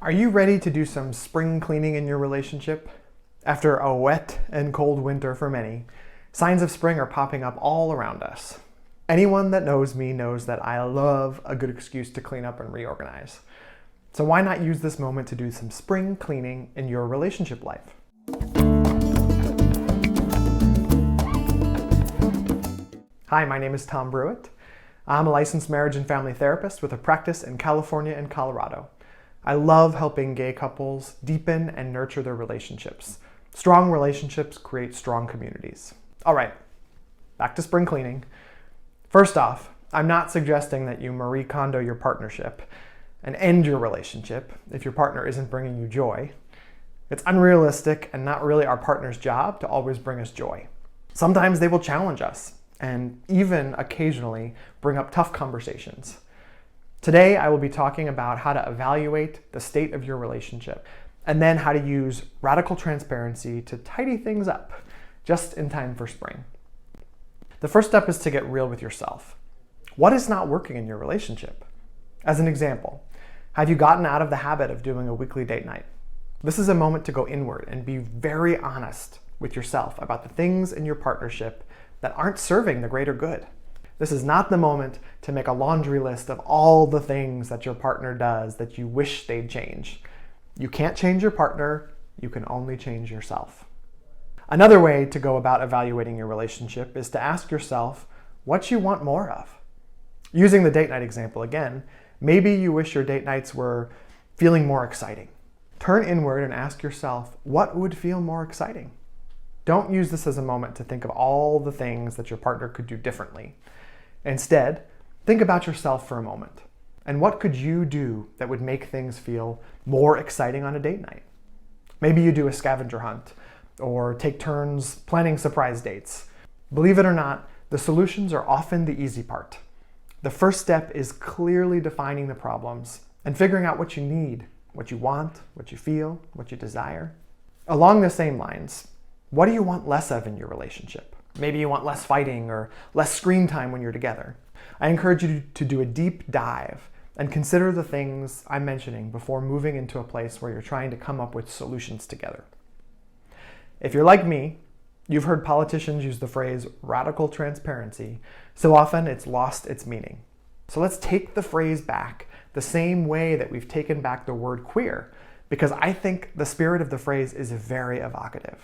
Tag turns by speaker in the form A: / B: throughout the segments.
A: Are you ready to do some spring cleaning in your relationship? After a wet and cold winter for many, signs of spring are popping up all around us. Anyone that knows me knows that I love a good excuse to clean up and reorganize. So why not use this moment to do some spring cleaning in your relationship life? Hi, my name is Tom Brewitt. I'm a licensed marriage and family therapist with a practice in California and Colorado. I love helping gay couples deepen and nurture their relationships. Strong relationships create strong communities. All right, back to spring cleaning. First off, I'm not suggesting that you Marie Kondo your partnership and end your relationship if your partner isn't bringing you joy. It's unrealistic and not really our partner's job to always bring us joy. Sometimes they will challenge us and even occasionally bring up tough conversations. Today, I will be talking about how to evaluate the state of your relationship and then how to use radical transparency to tidy things up just in time for spring. The first step is to get real with yourself. What is not working in your relationship? As an example, have you gotten out of the habit of doing a weekly date night? This is a moment to go inward and be very honest with yourself about the things in your partnership that aren't serving the greater good. This is not the moment to make a laundry list of all the things that your partner does that you wish they'd change. You can't change your partner, you can only change yourself. Another way to go about evaluating your relationship is to ask yourself what you want more of. Using the date night example again, maybe you wish your date nights were feeling more exciting. Turn inward and ask yourself what would feel more exciting. Don't use this as a moment to think of all the things that your partner could do differently. Instead, think about yourself for a moment. And what could you do that would make things feel more exciting on a date night? Maybe you do a scavenger hunt or take turns planning surprise dates. Believe it or not, the solutions are often the easy part. The first step is clearly defining the problems and figuring out what you need, what you want, what you feel, what you desire. Along the same lines, what do you want less of in your relationship? Maybe you want less fighting or less screen time when you're together. I encourage you to do a deep dive and consider the things I'm mentioning before moving into a place where you're trying to come up with solutions together. If you're like me, you've heard politicians use the phrase radical transparency. So often it's lost its meaning. So let's take the phrase back the same way that we've taken back the word queer, because I think the spirit of the phrase is very evocative.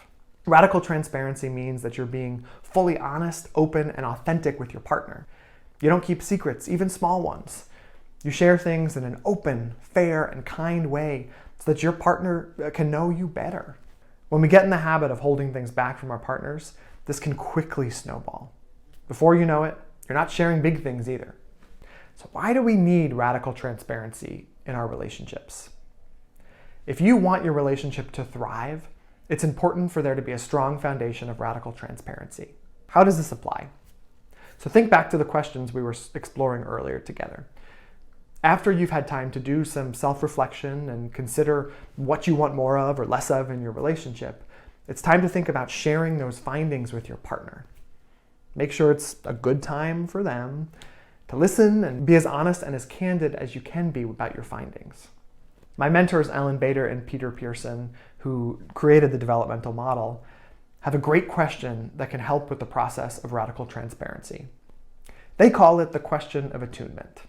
A: Radical transparency means that you're being fully honest, open, and authentic with your partner. You don't keep secrets, even small ones. You share things in an open, fair, and kind way so that your partner can know you better. When we get in the habit of holding things back from our partners, this can quickly snowball. Before you know it, you're not sharing big things either. So why do we need radical transparency in our relationships? If you want your relationship to thrive, it's important for there to be a strong foundation of radical transparency. How does this apply? So think back to the questions we were exploring earlier together. After you've had time to do some self-reflection and consider what you want more of or less of in your relationship, it's time to think about sharing those findings with your partner. Make sure it's a good time for them to listen and be as honest and as candid as you can be about your findings. My mentors, Ellen Bader and Peter Pearson, who created the developmental model, have a great question that can help with the process of radical transparency. They call it the question of attunement.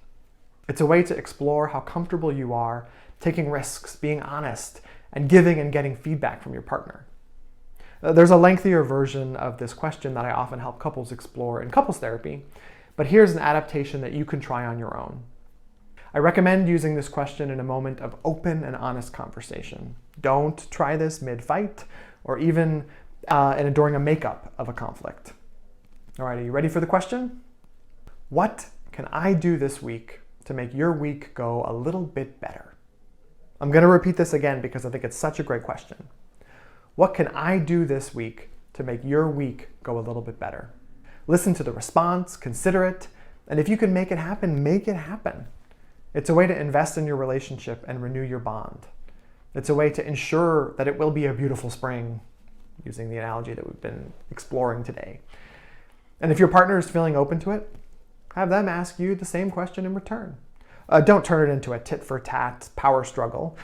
A: It's a way to explore how comfortable you are taking risks, being honest, and giving and getting feedback from your partner. There's a lengthier version of this question that I often help couples explore in couples therapy, but here's an adaptation that you can try on your own. I recommend using this question in a moment of open and honest conversation. Don't try this mid-fight or even during a makeup of a conflict. All right, are you ready for the question? What can I do this week to make your week go a little bit better? I'm going to repeat this again because I think it's such a great question. What can I do this week to make your week go a little bit better? Listen to the response, consider it, and if you can make it happen, make it happen. It's a way to invest in your relationship and renew your bond. It's a way to ensure that it will be a beautiful spring, using the analogy that we've been exploring today. And if your partner is feeling open to it, have them ask you the same question in return. Don't turn it into a tit-for-tat power struggle.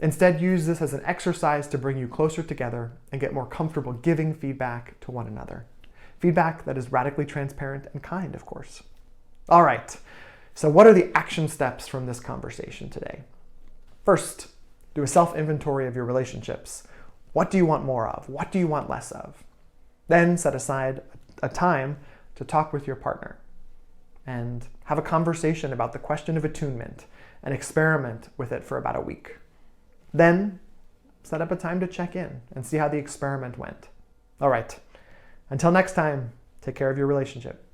A: Instead, use this as an exercise to bring you closer together and get more comfortable giving feedback to one another. Feedback that is radically transparent and kind, of course. All right, so what are the action steps from this conversation today? First, do a self-inventory of your relationships. What do you want more of? What do you want less of? Then set aside a time to talk with your partner and have a conversation about the question of attunement and experiment with it for about a week. Then set up a time to check in and see how the experiment went. All right, until next time, take care of your relationship.